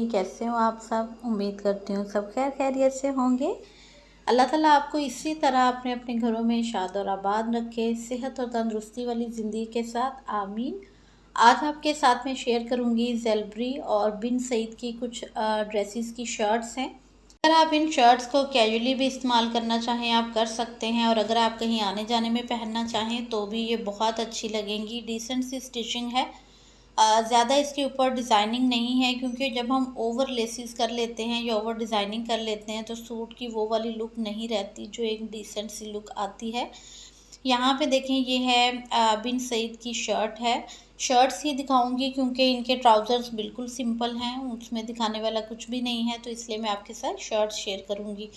जी, कैसे हो आप सब? उम्मीद करती हूँ सब खैर खैरियत से होंगे। अल्लाह ताला आपको इसी तरह अपने अपने घरों में शाद और आबाद रखे, सेहत और तंदुरुस्ती वाली ज़िंदगी के साथ, आमीन। आज आपके साथ में शेयर करूँगी ज़ेलबरी और बिन सईद की कुछ ड्रेसेस की शर्ट्स हैं। अगर आप इन शर्ट्स को कैजुअली भी इस्तेमाल करना चाहें आप कर सकते हैं, और अगर आप कहीं आने जाने में पहनना चाहें तो भी ये बहुत अच्छी लगेंगी। डिसेंट सी स्टिचिंग है, ज़्यादा इसके ऊपर डिज़ाइनिंग नहीं है, क्योंकि जब हम ओवर लेसिस कर लेते हैं या ओवर डिज़ाइनिंग कर लेते हैं तो सूट की वो वाली लुक नहीं रहती जो एक डिसेंट सी लुक आती है। यहाँ पे देखें, ये है बिन सईद की शर्ट है। शर्ट्स ही दिखाऊंगी क्योंकि इनके ट्राउज़र्स बिल्कुल सिंपल हैं, उसमें दिखाने वाला कुछ भी नहीं है, तो इसलिए मैं आपके साथ शर्ट शेयर करूँगी।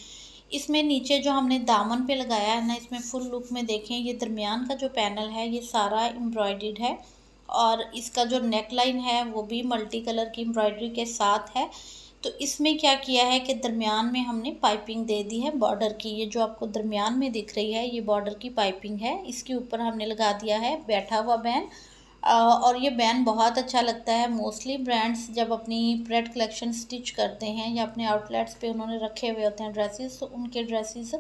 इसमें नीचे जो हमने दामन पे लगाया है ना, इसमें फुल लुक में देखें, ये दरमियान का जो पैनल है ये सारा एम्ब्रॉयडर्ड है, और इसका जो नेक लाइन है वो भी मल्टी कलर की एम्ब्रॉयडरी के साथ है। तो इसमें क्या किया है कि दरमियान में हमने पाइपिंग दे दी है बॉर्डर की। ये जो आपको दरमियान में दिख रही है ये बॉर्डर की पाइपिंग है, इसके ऊपर हमने लगा दिया है बैठा हुआ बैन। और ये बैन बहुत अच्छा लगता है। मोस्टली ब्रांड्स जब अपनी प्रेड कलेक्शन स्टिच करते हैं या अपने आउटलेट्स पे उन्होंने रखे हुए होते हैं ड्रेसेस, तो उनके ड्रेसेस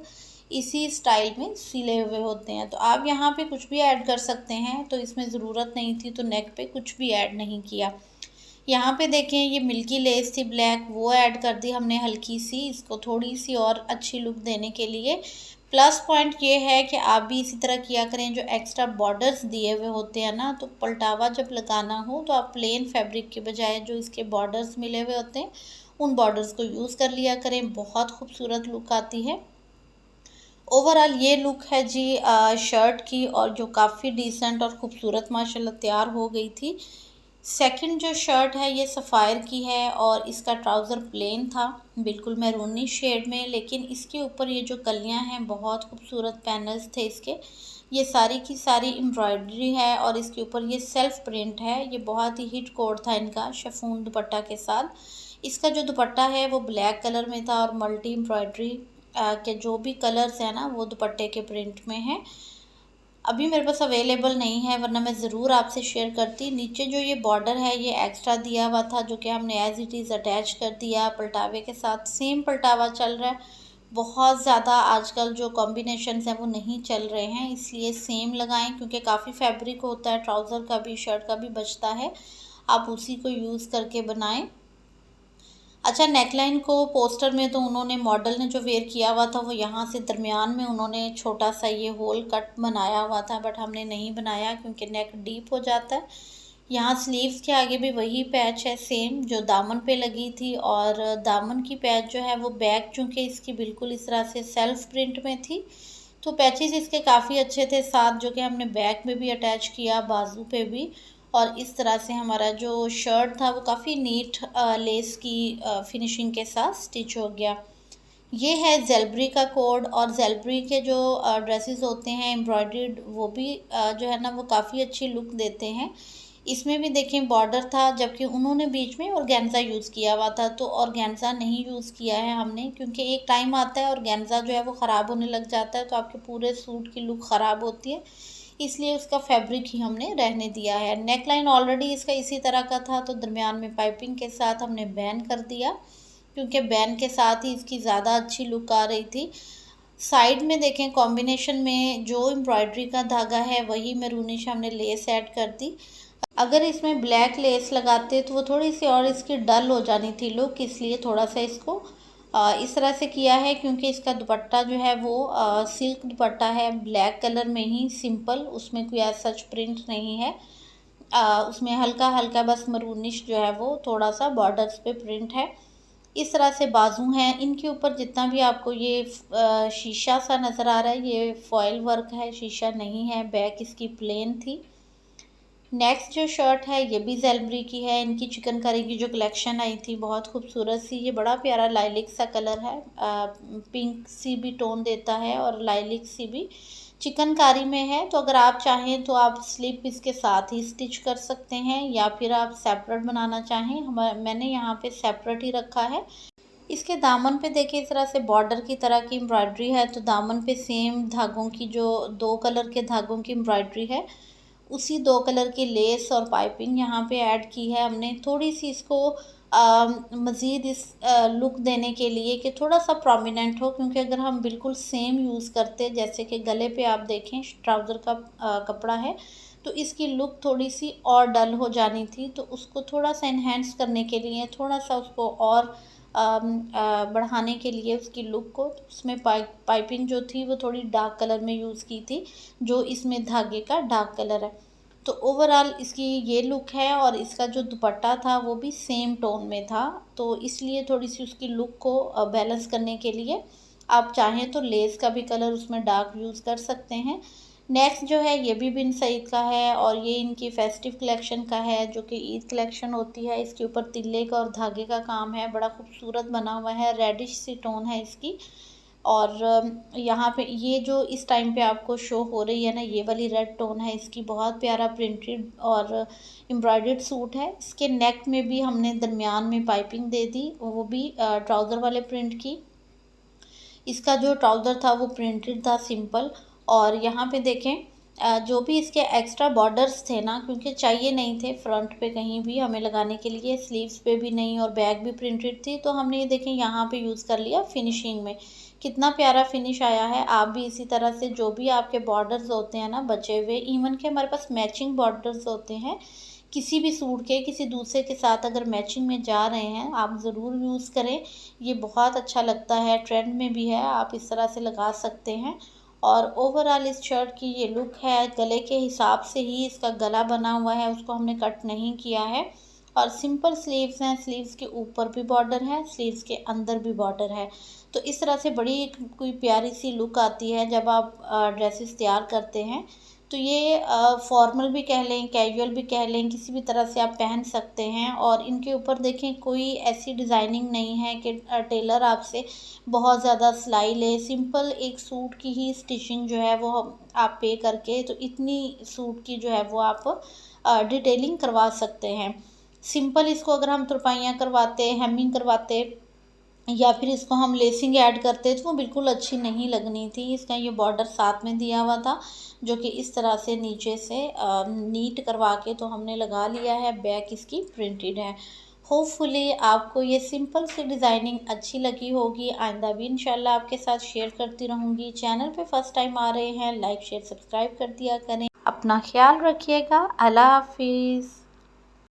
इसी स्टाइल में सिले हुए होते हैं। तो आप यहाँ पे कुछ भी ऐड कर सकते हैं, तो इसमें ज़रूरत नहीं थी तो नेक पे कुछ भी ऐड नहीं किया। यहाँ पे देखें, ये मिल्की लेस थी ब्लैक, वो ऐड कर दी हमने हल्की सी, इसको थोड़ी सी और अच्छी लुक देने के लिए। प्लस पॉइंट ये है कि आप भी इसी तरह किया करें, जो एक्स्ट्रा बॉर्डर्स दिए हुए होते हैं ना, तो पलटावा जब लगाना हो तो आप प्लेन फैब्रिक के बजाय जो इसके बॉर्डर्स मिले हुए होते हैं उन बॉर्डर्स को यूज़ कर लिया करें, बहुत खूबसूरत लुक आती है। ओवरऑल ये लुक है जी शर्ट की, और जो काफ़ी डिसेंट और ख़ूबसूरत माशाल्लाह तैयार हो गई थी। सेकंड जो शर्ट है ये सफ़ायर की है, और इसका ट्राउज़र प्लेन था बिल्कुल मैरूनी शेड में, लेकिन इसके ऊपर ये जो कलियां हैं बहुत खूबसूरत पैनल्स थे इसके। ये सारी की सारी एम्ब्रॉयडरी है, और इसके ऊपर ये सेल्फ प्रिंट है। ये बहुत ही हिट कोड था इनका शिफॉन दुपट्टा के साथ। इसका जो दुपट्टा है वो ब्लैक कलर में था, और मल्टी एम्ब्रॉयडरी के जो भी कलर्स हैं ना वो दुपट्टे के प्रिंट में है। अभी मेरे पास अवेलेबल नहीं है, वरना मैं ज़रूर आपसे शेयर करती। नीचे जो ये बॉर्डर है ये एक्स्ट्रा दिया हुआ था, जो कि हमने एज इट इज़ अटैच कर दिया पलटावे के साथ। सेम पलटावा चल रहा है, बहुत ज़्यादा आजकल जो कॉम्बिनेशंस हैं वो नहीं चल रहे हैं, इसलिए सेम लगाएं, क्योंकि काफ़ी फैब्रिक होता है, ट्राउज़र का भी शर्ट का भी बचता है। आप उसी को यूज़ करके बनाएं। अच्छा, नेकलाइन को पोस्टर में तो उन्होंने, मॉडल ने जो वेयर किया हुआ था वो यहाँ से दरमियान में उन्होंने छोटा सा ये होल कट बनाया हुआ था, बट हमने नहीं बनाया क्योंकि नेक डीप हो जाता है। यहाँ स्लीव्स के आगे भी वही पैच है सेम जो दामन पे लगी थी, और दामन की पैच जो है वो बैक, चूँकि इसकी बिल्कुल इस तरह से सेल्फ प्रिंट में थी, तो पैचेस इसके काफ़ी अच्छे थे साथ, जो कि हमने बैक में भी अटैच किया, बाजू पे भी। और इस तरह से हमारा जो शर्ट था वो काफ़ी नीट लेस की फिनिशिंग के साथ स्टिच हो गया। ये है ज़ेलबरी का कोड, और ज़ेलबरी के जो ड्रेसेस होते हैं एम्ब्रॉयडर्ड, वो भी जो है ना वो काफ़ी अच्छी लुक देते हैं। इसमें भी देखें बॉर्डर था, जबकि उन्होंने बीच में ऑर्गेन्जा यूज़ किया हुआ था, तो ऑर्गेन्जा नहीं यूज़ किया है हमने, क्योंकि एक टाइम आता है ऑर्गेन्जा जो है वो ख़राब होने लग जाता है, तो आपके पूरे सूट की लुक ख़राब होती है, इसलिए उसका फैब्रिक ही हमने रहने दिया है। नेक लाइन ऑलरेडी इसका इसी तरह का था, तो दरमियान में पाइपिंग के साथ हमने बैन कर दिया, क्योंकि बैन के साथ ही इसकी ज़्यादा अच्छी लुक आ रही थी। साइड में देखें, कॉम्बिनेशन में जो एम्ब्रॉयडरी का धागा है वही मैरूनिश हमने लेस ऐड कर दी। अगर इसमें ब्लैक लेस लगाते तो वो थोड़ी सी और इसकी डल हो जानी थी लुक, इसलिए थोड़ा सा इसको इस तरह से किया है, क्योंकि इसका दुपट्टा जो है वो सिल्क दुपट्टा है, ब्लैक कलर में ही सिंपल, उसमें कोई ऐसा सच प्रिंट नहीं है। उसमें हल्का हल्का बस मरूनिश जो है वो थोड़ा सा बॉर्डर्स पे प्रिंट है। इस तरह से बाजू हैं, इनके ऊपर जितना भी आपको ये शीशा सा नज़र आ रहा है ये फॉयल वर्क है, शीशा नहीं है। बैक इसकी प्लेन थी। नेक्स्ट जो शर्ट है ये भी ज़ेलबरी की है। इनकी चिकनकारी की जो कलेक्शन आई थी बहुत खूबसूरत सी, ये बड़ा प्यारा लाइलिक सा कलर है, पिंक सी भी टोन देता है और लाइलिक सी भी चिकनकारी में है। तो अगर आप चाहें तो आप स्लिप इसके साथ ही स्टिच कर सकते हैं, या फिर आप सेपरेट बनाना चाहें, मैंने यहाँ पे सेपरेट ही रखा है। इसके दामन पे देखिए इस तरह से बॉर्डर की तरह की एम्ब्रॉयडरी है, तो दामन पे सेम धागों की, जो 2 कलर के धागों की एम्ब्रॉयडरी है, उसी 2 कलर की लेस और पाइपिंग यहाँ पे ऐड की है हमने। थोड़ी सी इसको मज़ीद इस लुक देने के लिए कि थोड़ा सा प्रोमिनेंट हो, क्योंकि अगर हम बिल्कुल सेम यूज़ करते, जैसे कि गले पे आप देखें ट्राउज़र का कपड़ा है, तो इसकी लुक थोड़ी सी और डल हो जानी थी। तो उसको थोड़ा सा इन्हेंस करने के लिए, थोड़ा सा उसको और बढ़ाने के लिए उसकी लुक को, तो उसमें पाइपिंग जो थी वो थोड़ी डार्क कलर में यूज़ की थी, जो इसमें धागे का डार्क कलर है। तो ओवरऑल इसकी ये लुक है, और इसका जो दुपट्टा था वो भी सेम टोन में था। तो इसलिए थोड़ी सी उसकी लुक को बैलेंस करने के लिए आप चाहें तो लेस का भी कलर उसमें डार्क यूज़ कर सकते हैं। नेक्स्ट जो है ये भी बिन सईद का है, और ये इनकी फेस्टिव कलेक्शन का है, जो कि ईद कलेक्शन होती है। इसके ऊपर तिल्ले का और धागे का काम है, बड़ा खूबसूरत बना हुआ है, रेडिश सी टोन है इसकी। और यहाँ पे ये जो इस टाइम पे आपको शो हो रही है ना, ये वाली रेड टोन है इसकी, बहुत प्यारा प्रिंटेड और एम्ब्रॉयडर्ड सूट है। इसके नेक में भी हमने दरमियान में पाइपिंग दे दी, वो भी ट्राउज़र वाले प्रिंट की। इसका जो ट्राउज़र था वो प्रिंटेड था, सिंपल। और यहाँ पे देखें जो भी इसके एक्स्ट्रा बॉर्डर्स थे ना, क्योंकि चाहिए नहीं थे फ्रंट पे कहीं भी हमें लगाने के लिए, स्लीव्स पे भी नहीं, और बैक भी प्रिंटेड थी, तो हमने ये देखें यहाँ पे यूज़ कर लिया फिनिशिंग में। कितना प्यारा फिनिश आया है। आप भी इसी तरह से जो भी आपके बॉर्डर्स होते हैं ना बचे हुए, इवन के हमारे पास मैचिंग बॉर्डर्स होते हैं किसी भी सूट के, किसी दूसरे के साथ अगर मैचिंग में जा रहे हैं, आप ज़रूर यूज़ करें। ये बहुत अच्छा लगता है, ट्रेंड में भी है, आप इस तरह से लगा सकते हैं। और ओवरऑल इस शर्ट की ये लुक है। गले के हिसाब से ही इसका गला बना हुआ है, उसको हमने कट नहीं किया है। और सिंपल स्लीव्स हैं, स्लीव्स के ऊपर भी बॉर्डर है, स्लीव्स के अंदर भी बॉर्डर है। तो इस तरह से बड़ी एक कोई प्यारी सी लुक आती है जब आप ड्रेसेस तैयार करते हैं। तो ये फॉर्मल भी कह लें, कैजुअल भी कह लें, किसी भी तरह से आप पहन सकते हैं। और इनके ऊपर देखें कोई ऐसी डिज़ाइनिंग नहीं है कि टेलर आपसे बहुत ज़्यादा सिलाई ले। सिंपल एक सूट की ही स्टिचिंग जो है वो आप पे करके, तो इतनी सूट की जो है वो आप डिटेलिंग करवा सकते हैं। सिंपल इसको अगर हम तुरपाइयाँ करवाते, हेमिंग करवाते, या फिर इसको हम लेसिंग ऐड करते, तो वो बिल्कुल अच्छी नहीं लगनी थी। इसका ये बॉर्डर साथ में दिया हुआ था, जो कि इस तरह से नीचे से नीट करवा के तो हमने लगा लिया है। बैक इसकी प्रिंटेड है। होपफुली आपको ये सिंपल सी डिज़ाइनिंग अच्छी लगी होगी। आइंदा भी इंशाल्लाह आपके साथ शेयर करती रहूँगी। चैनल पे फर्स्ट टाइम आ रहे हैं, लाइक शेयर सब्सक्राइब कर दिया करें। अपना ख्याल रखिएगा। अल्लाह हाफिज़।